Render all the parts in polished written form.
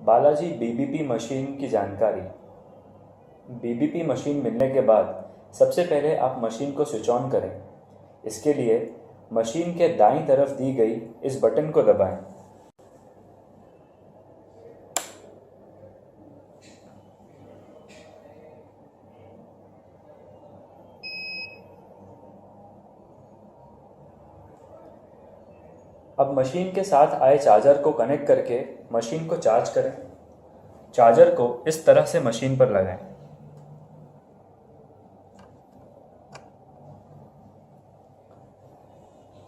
Balaji BBP machine की जानकारी। BBP machine मिलने के बाद सबसे पहले आप मशीन को स्विच ऑन करें। इसके लिए मशीन के दाईं तरफ दी गई इस बटन को दबाएं। अब मशीन के साथ आए चार्जर को कनेक्ट करके मशीन को चार्ज करें। चार्जर को इस तरह से मशीन पर लगाएं।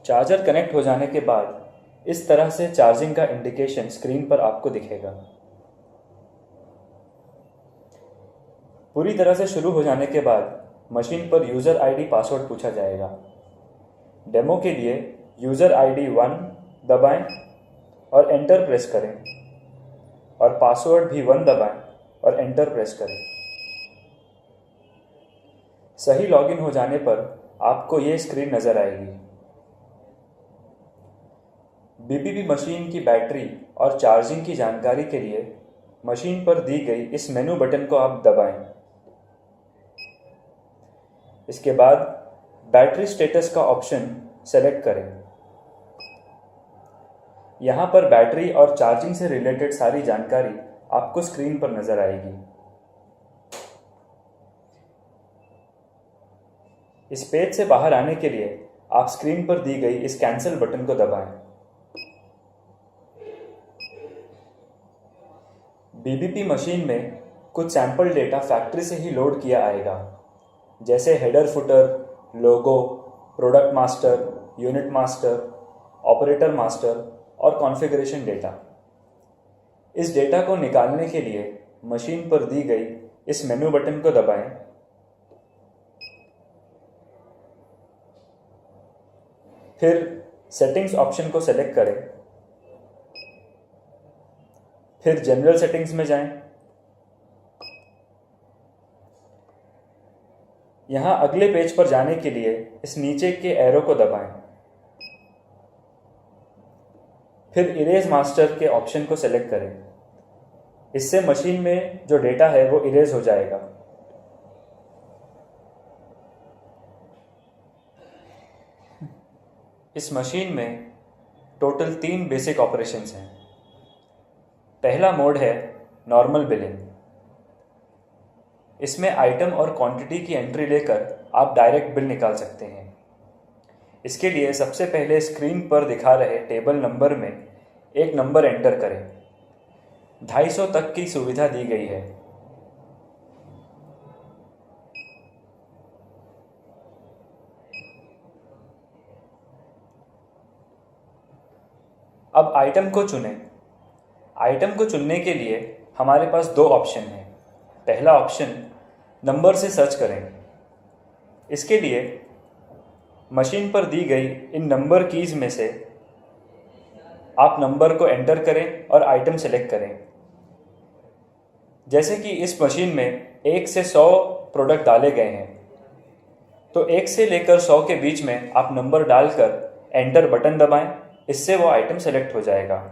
चार्जर कनेक्ट हो जाने के बाद इस तरह से चार्जिंग का इंडिकेशन स्क्रीन पर आपको दिखेगा। पूरी तरह से शुरू हो जाने के बाद मशीन पर यूज़र आईडी पासवर्ड पूछा जाएगा। डेमो के लिए यूज़र आईडी 1 दबाएं और एंटर प्रेस करें और पासवर्ड भी 1 दबाएं और एंटर प्रेस करें। सही लॉगिन हो जाने पर आपको ये स्क्रीन नज़र आएगी। बीबीपी मशीन की बैटरी और चार्जिंग की जानकारी के लिए मशीन पर दी गई इस मेनू बटन को आप दबाएं। इसके बाद बैटरी स्टेटस का ऑप्शन सेलेक्ट करें। यहाँ पर बैटरी और चार्जिंग से रिलेटेड सारी जानकारी आपको स्क्रीन पर नजर आएगी। इस पेज से बाहर आने के लिए आप स्क्रीन पर दी गई इस कैंसिल बटन को दबाएं। बीबीपी मशीन में कुछ सैंपल डेटा फैक्ट्री से ही लोड किया आएगा, जैसे header footer, logo, product master, unit master, operator master और कॉन्फ़िगरेशन डेटा। इस डेटा को निकालने के लिए मशीन पर दी गई इस मेनू बटन को दबाएं। फिर सेटिंग्स ऑप्शन को सेलेक्ट करें। फिर जनरल सेटिंग्स में जाएं। यहां अगले पेज पर जाने के लिए इस नीचे के एरो को दबाएं। फिर इरेज मास्टर के ऑप्शन को सेलेक्ट करें। इससे मशीन में जो डेटा है वो इरेज हो जाएगा। इस मशीन में टोटल 3 बेसिक ऑपरेशंस हैं। पहला मोड है नॉर्मल बिलिंग। इसमें आइटम और क्वांटिटी की एंट्री लेकर आप डायरेक्ट बिल निकाल सकते हैं। इसके लिए सबसे पहले स्क्रीन पर दिखा रहे टेबल नंबर में एक नंबर एंटर करें। 250 तक की सुविधा दी गई है। अब आइटम को चुनें। आइटम को चुनने के लिए हमारे पास 2 ऑप्शन हैं। पहला ऑप्शन नंबर से सर्च करें। इसके लिए मशीन पर दी गई इन नंबर कीज में से आप नंबर को एंटर करें और आइटम सेलेक्ट करें। जैसे कि इस मशीन में 1 से 100 प्रोडक्ट डाले गए हैं, तो 1 से लेकर 100 के बीच में आप नंबर डालकर एंटर बटन दबाएं। इससे वो आइटम सेलेक्ट हो जाएगा।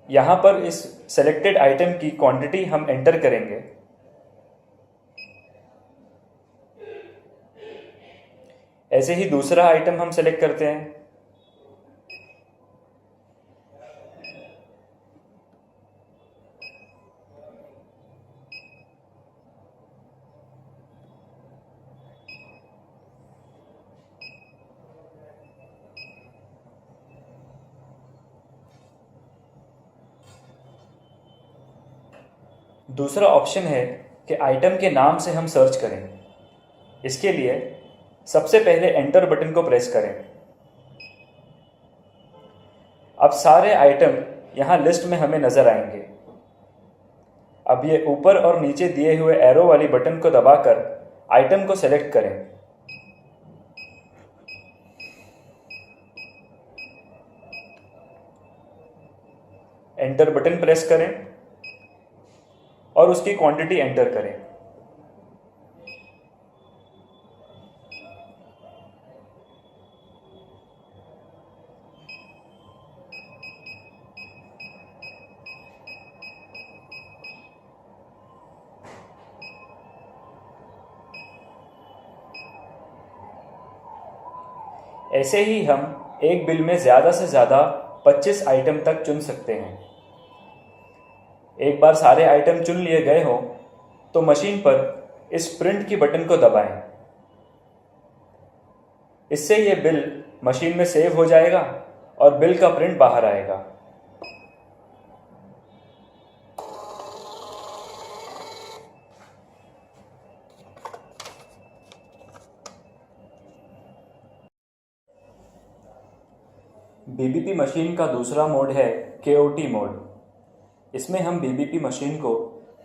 यहाँ पर इस सेलेक्टेड आइटम की क्वांटिटी हम एंटर करेंगे। ऐसे ही दूसरा आइटम हम सेलेक्ट करते हैं। दूसरा ऑप्शन है कि आइटम के नाम से हम सर्च करें। इसके लिए सबसे पहले एंटर बटन को प्रेस करें। अब सारे आइटम यहाँ लिस्ट में हमें नजर आएंगे। अब ये ऊपर और नीचे दिए हुए एरो वाली बटन को दबाकर आइटम को सेलेक्ट करें। एंटर बटन प्रेस करें और उसकी क्वांटिटी एंटर करें। ऐसे ही हम एक बिल में ज़्यादा से ज़्यादा 25 आइटम तक चुन सकते हैं। एक बार सारे आइटम चुन लिए गए हों तो मशीन पर इस प्रिंट की बटन को दबाएं। इससे ये बिल मशीन में सेव हो जाएगा और बिल का प्रिंट बाहर आएगा। बीबीपी मशीन का दूसरा मोड है केओटी मोड। इसमें हम बीबीपी मशीन को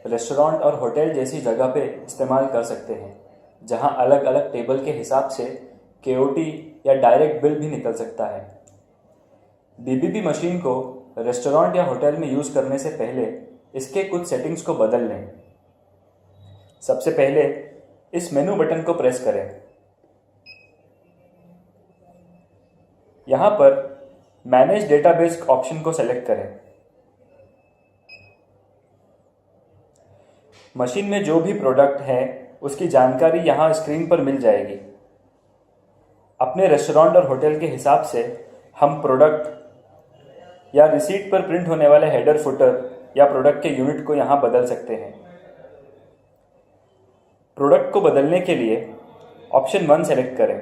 रेस्टोरेंट और होटल जैसी जगह पे इस्तेमाल कर सकते हैं, जहां अलग अलग टेबल के हिसाब से केओटी या डायरेक्ट बिल भी निकल सकता है। बीबीपी मशीन को रेस्टोरेंट या होटल में यूज़ करने से पहले इसके कुछ सेटिंग्स को बदल लें। सबसे पहले इस मेनू बटन को प्रेस करें। यहाँ पर मैनेज डेटाबेस ऑप्शन को सेलेक्ट करें। मशीन में जो भी प्रोडक्ट है उसकी जानकारी यहाँ स्क्रीन पर मिल जाएगी। अपने रेस्टोरेंट और होटल के हिसाब से हम प्रोडक्ट या रिसीट पर प्रिंट होने वाले हेडर फुटर या प्रोडक्ट के यूनिट को यहाँ बदल सकते हैं। प्रोडक्ट को बदलने के लिए ऑप्शन 1 सेलेक्ट करें।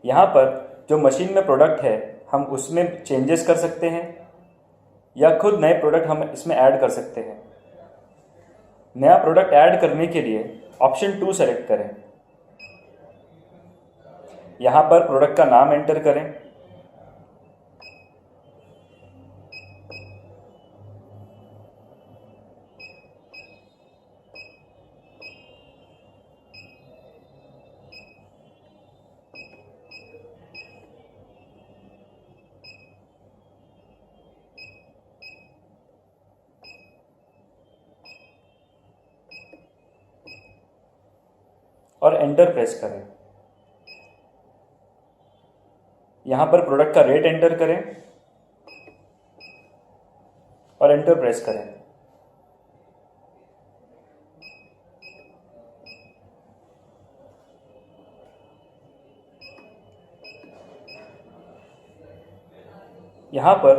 यहाँ पर जो मशीन में प्रोडक्ट है हम उसमें चेंजेस कर सकते हैं या खुद नए प्रोडक्ट हम इसमें ऐड कर सकते हैं। नया प्रोडक्ट ऐड करने के लिए ऑप्शन 2 सेलेक्ट करें। यहाँ पर प्रोडक्ट का नाम एंटर करें। और एंटर प्रेस करें। यहाँ पर प्रोडक्ट का रेट एंटर करें और एंटर प्रेस करें। यहाँ पर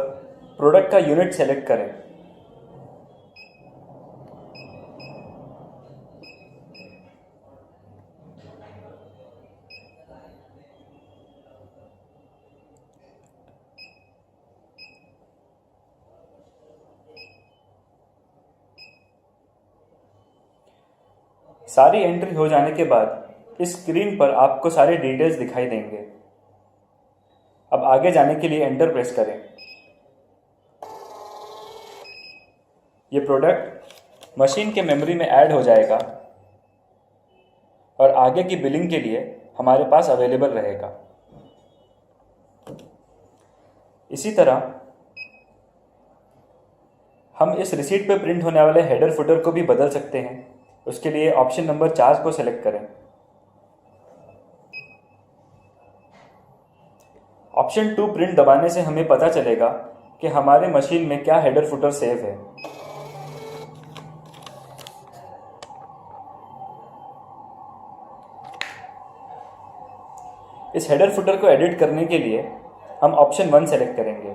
प्रोडक्ट का यूनिट सेलेक्ट करें। सारी एंट्री हो जाने के बाद इस स्क्रीन पर आपको सारे डिटेल्स दिखाई देंगे। अब आगे जाने के लिए एंटर प्रेस करें। ये प्रोडक्ट मशीन के मेमोरी में ऐड हो जाएगा और आगे की बिलिंग के लिए हमारे पास अवेलेबल रहेगा। इसी तरह हम इस रिसीट पे प्रिंट होने वाले हेडर फुटर को भी बदल सकते हैं। उसके लिए ऑप्शन नंबर 4 को सेलेक्ट करें। ऑप्शन 2 प्रिंट दबाने से हमें पता चलेगा कि हमारे मशीन में क्या हेडर फुटर सेव है। इस हेडर फुटर को एडिट करने के लिए हम ऑप्शन 1 सेलेक्ट करेंगे।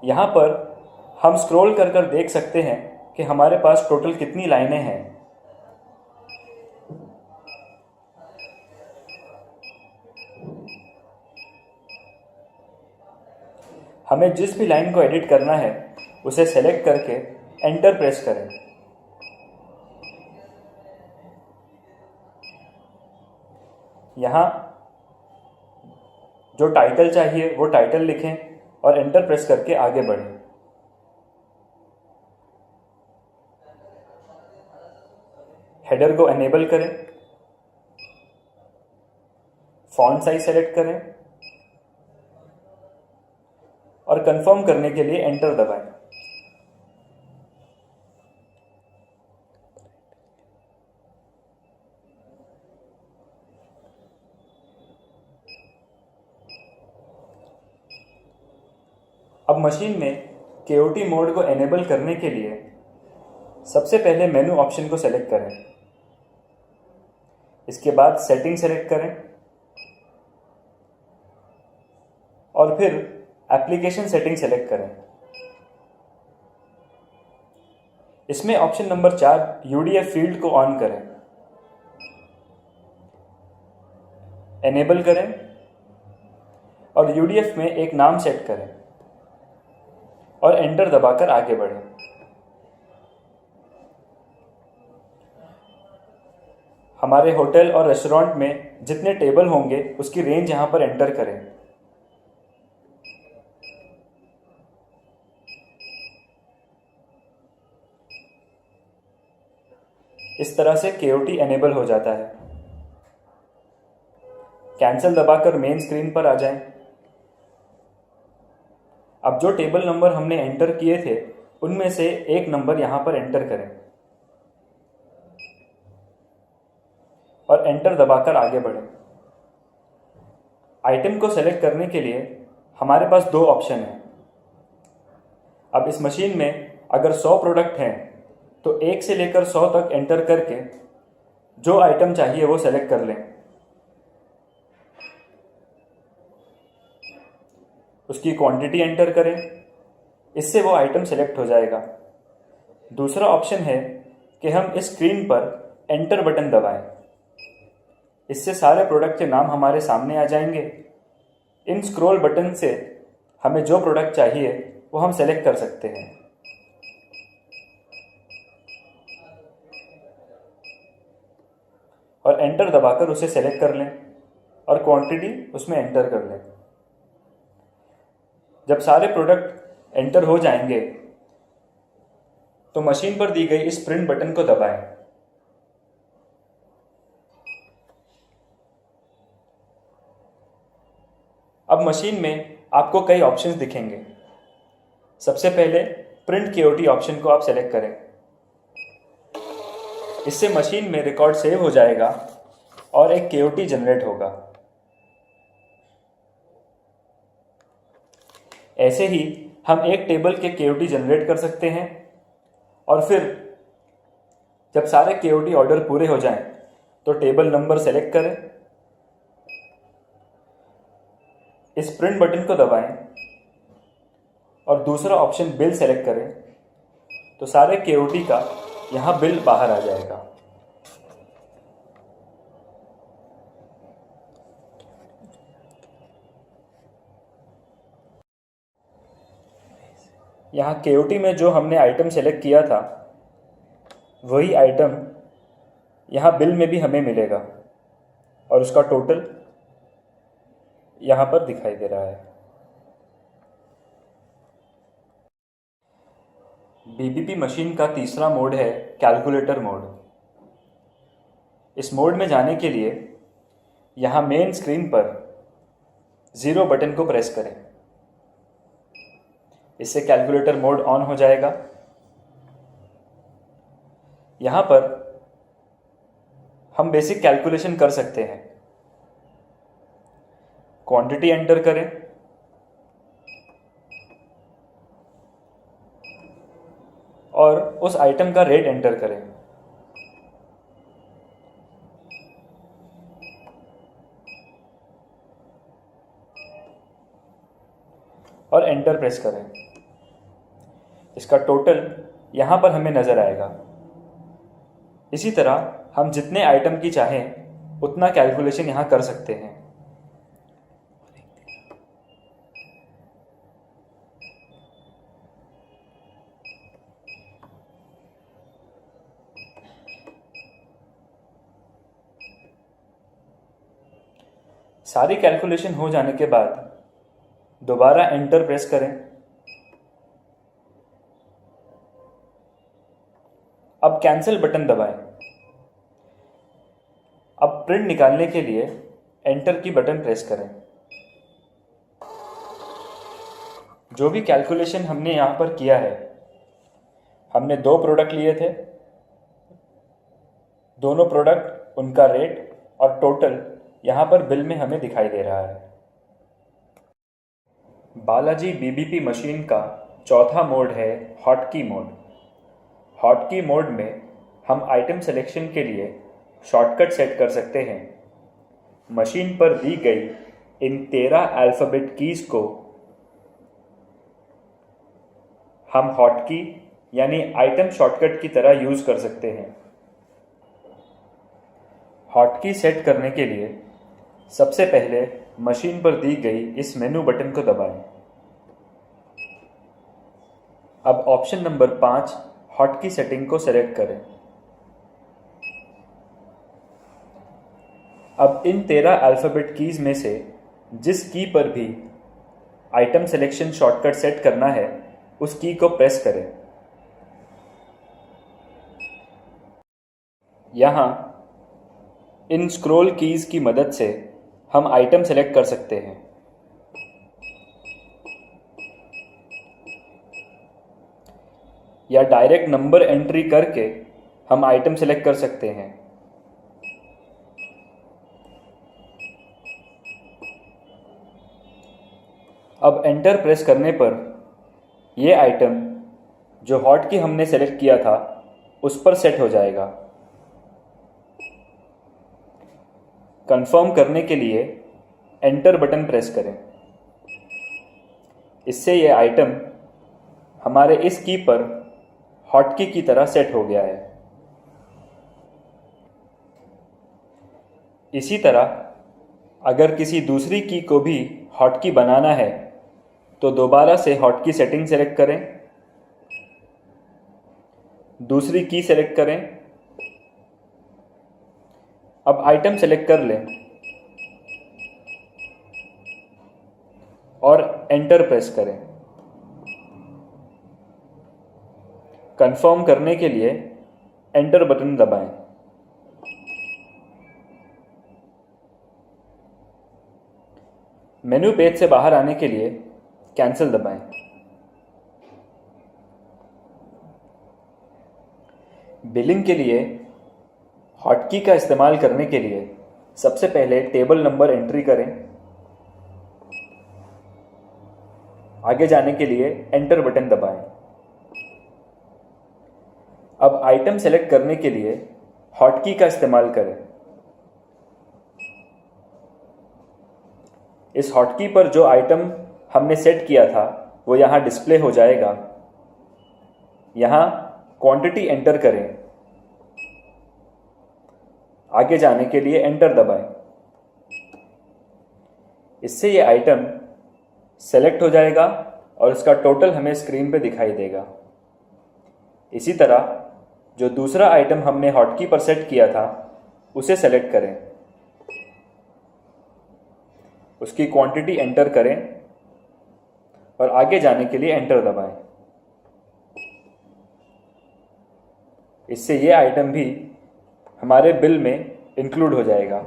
यहाँ पर हम स्क्रॉल कर देख सकते हैं कि हमारे पास टोटल कितनी लाइनें हैं। हमें जिस भी लाइन को एडिट करना है उसे सेलेक्ट करके एंटर प्रेस करें। यहाँ जो टाइटल चाहिए वो टाइटल लिखें और एंटर प्रेस करके आगे बढ़ें। हेडर को एनेबल करें, फॉन्ट साइज सेलेक्ट करें और कंफर्म करने के लिए एंटर दबाएं। अब मशीन में केओटी मोड को एनेबल करने के लिए सबसे पहले मेनू ऑप्शन को सेलेक्ट करें। इसके बाद सेटिंग सेलेक्ट करें और फिर एप्लीकेशन सेटिंग सेलेक्ट करें। इसमें ऑप्शन नंबर 4 यूडीएफ फील्ड को ऑन करें, एनेबल करें और यूडीएफ में एक नाम सेट करें और एंटर दबाकर आगे बढ़ें। हमारे होटल और रेस्टोरेंट में जितने टेबल होंगे उसकी रेंज यहां पर एंटर करें। इस तरह से केओटी एनेबल हो जाता है। कैंसिल दबाकर मेन स्क्रीन पर आ जाएं। अब जो टेबल नंबर हमने एंटर किए थे उनमें से एक नंबर यहां पर एंटर करें और एंटर दबाकर आगे बढ़ें। आइटम को सेलेक्ट करने के लिए हमारे पास 2 ऑप्शन हैं। अब इस मशीन में अगर 100 प्रोडक्ट हैं तो 1 से लेकर 100 तक एंटर करके जो आइटम चाहिए वो सेलेक्ट कर लें। उसकी क्वांटिटी एंटर करें, इससे वो आइटम सेलेक्ट हो जाएगा। दूसरा ऑप्शन है कि हम इस स्क्रीन पर एंटर बटन दबाएं। इससे सारे प्रोडक्ट के नाम हमारे सामने आ जाएंगे। इन स्क्रॉल बटन से हमें जो प्रोडक्ट चाहिए वो हम सेलेक्ट कर सकते हैं। और एंटर दबाकर उसे सेलेक्ट कर लें और क्वांटिटी उसमें एंटर कर लें। जब सारे प्रोडक्ट एंटर हो जाएंगे तो मशीन पर दी गई इस प्रिंट बटन को दबाएं। अब मशीन में आपको कई ऑप्शंस दिखेंगे। सबसे पहले प्रिंट केओटी ऑप्शन को आप सेलेक्ट करें। इससे मशीन में रिकॉर्ड सेव हो जाएगा और एक केओटी जनरेट होगा। ऐसे ही हम एक टेबल के केओटी जनरेट कर सकते हैं और फिर जब सारे केओटी ऑर्डर पूरे हो जाएं तो टेबल नंबर सेलेक्ट करें, इस प्रिंट बटन को दबाएं और दूसरा ऑप्शन बिल सेलेक्ट करें तो सारे केओटी का यहां बिल बाहर आ जाएगा। यहाँ केओटी में जो हमने आइटम सेलेक्ट किया था वही आइटम यहाँ बिल में भी हमें मिलेगा और उसका टोटल यहाँ पर दिखाई दे रहा है। बीबीपी मशीन का तीसरा मोड है कैलकुलेटर मोड। इस मोड में जाने के लिए यहाँ मेन स्क्रीन पर 0 बटन को प्रेस करें। इससे कैलकुलेटर मोड ऑन हो जाएगा। यहां पर हम बेसिक कैलकुलेशन कर सकते हैं। क्वांटिटी एंटर करें और उस आइटम का रेट एंटर करें। और एंटर प्रेस करें। इसका टोटल यहां पर हमें नजर आएगा। इसी तरह हम जितने आइटम की चाहें उतना कैलकुलेशन यहां कर सकते हैं। सारी कैलकुलेशन हो जाने के बाद दोबारा एंटर प्रेस करें। अब कैंसिल बटन दबाएं। अब प्रिंट निकालने के लिए एंटर की बटन प्रेस करें। जो भी कैलकुलेशन हमने यहां पर किया है, हमने 2 प्रोडक्ट लिए थे, दोनों प्रोडक्ट, उनका रेट और टोटल यहां पर बिल में हमें दिखाई दे रहा है। बालाजी बीबीपी मशीन का चौथा मोड है हॉटकी मोड। हॉटकी मोड में हम आइटम सिलेक्शन के लिए शॉर्टकट सेट कर सकते हैं। मशीन पर दी गई इन 13 अल्फ़ाबेट कीज़ को हम हॉटकी यानी आइटम शॉर्टकट की तरह यूज़ कर सकते हैं। हॉटकी सेट करने के लिए सबसे पहले मशीन पर दी गई इस मेनू बटन को दबाएं। अब ऑप्शन नंबर 5 हॉटकी सेटिंग को सेलेक्ट करें। अब इन 13 अल्फ़ाबेट कीज़ में से जिस की पर भी आइटम सिलेक्शन शॉर्टकट सेट करना है उस की को प्रेस करें। यहाँ इन स्क्रॉल कीज़ की मदद से हम आइटम सेलेक्ट कर सकते हैं। या डायरेक्ट नंबर एंट्री करके हम आइटम सेलेक्ट कर सकते हैं। अब एंटर प्रेस करने पर यह आइटम जो हॉटकी हमने सेलेक्ट किया था उस पर सेट हो जाएगा। कंफर्म करने के लिए एंटर बटन प्रेस करें। इससे यह आइटम हमारे इस की पर हॉटकी की तरह सेट हो गया है। इसी तरह अगर किसी दूसरी की को भी हॉटकी बनाना है तो दोबारा से हॉटकी सेटिंग सेलेक्ट करें, दूसरी की सेलेक्ट करें। अब आइटम सेलेक्ट कर लें और एंटर प्रेस करें। कंफर्म करने के लिए एंटर बटन दबाएं। मेनू पेज से बाहर आने के लिए कैंसिल दबाएं। बिलिंग के लिए हॉटकी का इस्तेमाल करने के लिए सबसे पहले टेबल नंबर एंट्री करें। आगे जाने के लिए एंटर बटन दबाएं। अब आइटम सेलेक्ट करने के लिए हॉटकी का इस्तेमाल करें। इस हॉटकी पर जो आइटम हमने सेट किया था वो यहाँ डिस्प्ले हो जाएगा। यहाँ क्वांटिटी एंटर करें। आगे जाने के लिए एंटर दबाएं। इससे ये आइटम सेलेक्ट हो जाएगा और इसका टोटल हमें स्क्रीन पे दिखाई देगा। इसी तरह जो दूसरा आइटम हमने हॉटकी पर सेट किया था उसे सेलेक्ट करें, उसकी क्वांटिटी एंटर करें और आगे जाने के लिए एंटर दबाएं। इससे ये आइटम भी हमारे बिल में इंक्लूड हो जाएगा।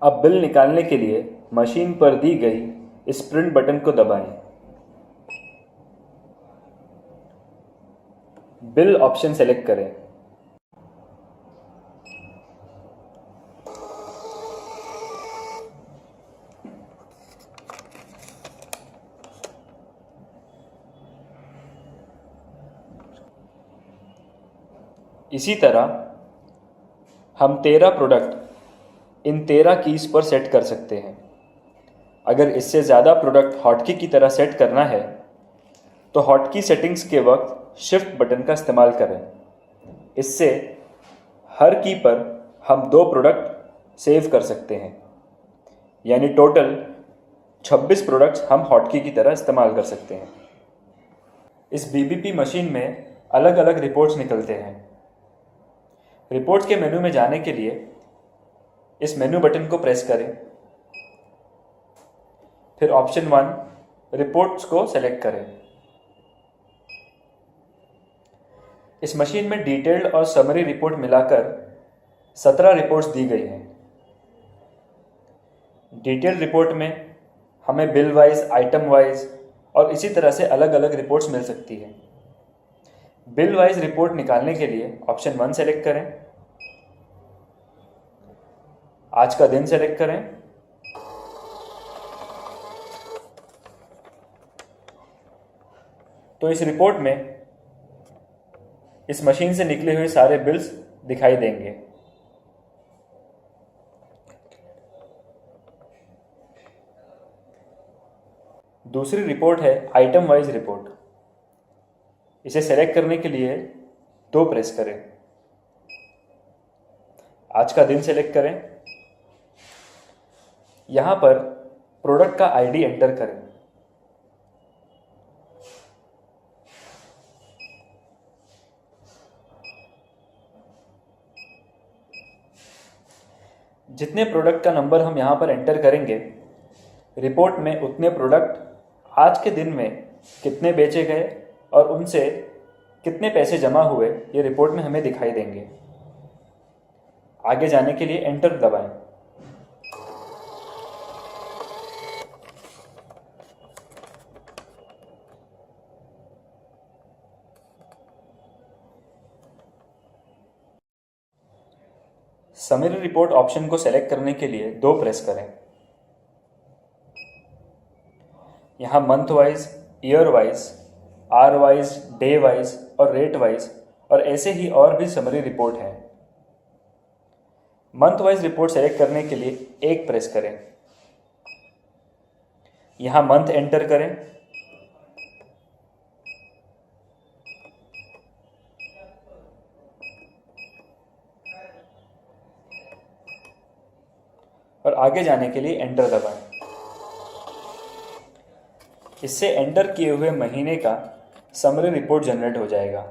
अब बिल निकालने के लिए मशीन पर दी गई इस प्रिंट बटन को दबाएं। बिल ऑप्शन सेलेक्ट करें। इसी तरह हम 13 प्रोडक्ट इन 13 कीज़ पर सेट कर सकते हैं। अगर इससे ज़्यादा प्रोडक्ट हॉटकी की तरह सेट करना है तो हॉटकी सेटिंग्स के वक्त शिफ्ट बटन का इस्तेमाल करें। इससे हर की पर हम 2 प्रोडक्ट सेव कर सकते हैं, यानी टोटल 26 प्रोडक्ट्स हम हॉटकी की तरह इस्तेमाल कर सकते हैं। इस बीबीपी मशीन में अलग अलग रिपोर्ट्स निकलते हैं। रिपोर्ट्स के मेनू में जाने के लिए इस मेनू बटन को प्रेस करें, फिर ऑप्शन 1 रिपोर्ट्स को सेलेक्ट करें। इस मशीन में डिटेल्ड और समरी रिपोर्ट मिलाकर 17 रिपोर्ट्स दी गई हैं। डिटेल्ड रिपोर्ट में हमें बिल वाइज, आइटम वाइज और इसी तरह से अलग अलग रिपोर्ट्स मिल सकती है। बिल वाइज रिपोर्ट निकालने के लिए ऑप्शन 1 सेलेक्ट करें, आज का दिन सेलेक्ट करें, तो इस रिपोर्ट में इस मशीन से निकले हुए सारे बिल्स दिखाई देंगे। दूसरी रिपोर्ट है आइटम वाइज रिपोर्ट। इसे सेलेक्ट करने के लिए 2 प्रेस करें। आज का दिन सेलेक्ट करें। यहां पर प्रोडक्ट का आईडी एंटर करें। जितने प्रोडक्ट का नंबर हम यहां पर एंटर करेंगे, रिपोर्ट में उतने प्रोडक्ट आज के दिन में कितने बेचे गए और उनसे कितने पैसे जमा हुए, ये रिपोर्ट में हमें दिखाई देंगे। आगे जाने के लिए एंटर दबाएं। समरी रिपोर्ट ऑप्शन को सेलेक्ट करने के लिए 2 प्रेस करें। यहां month wise, year wise, R wise, day wise और रेट वाइज और ऐसे ही और भी समरी रिपोर्ट है। मंथ वाइज रिपोर्ट सेलेक्ट करने के लिए 1 प्रेस करें। यहां मंथ एंटर करें। और आगे जाने के लिए एंटर दबाएं। इससे एंटर किए हुए महीने का समरी रिपोर्ट जनरेट हो जाएगा।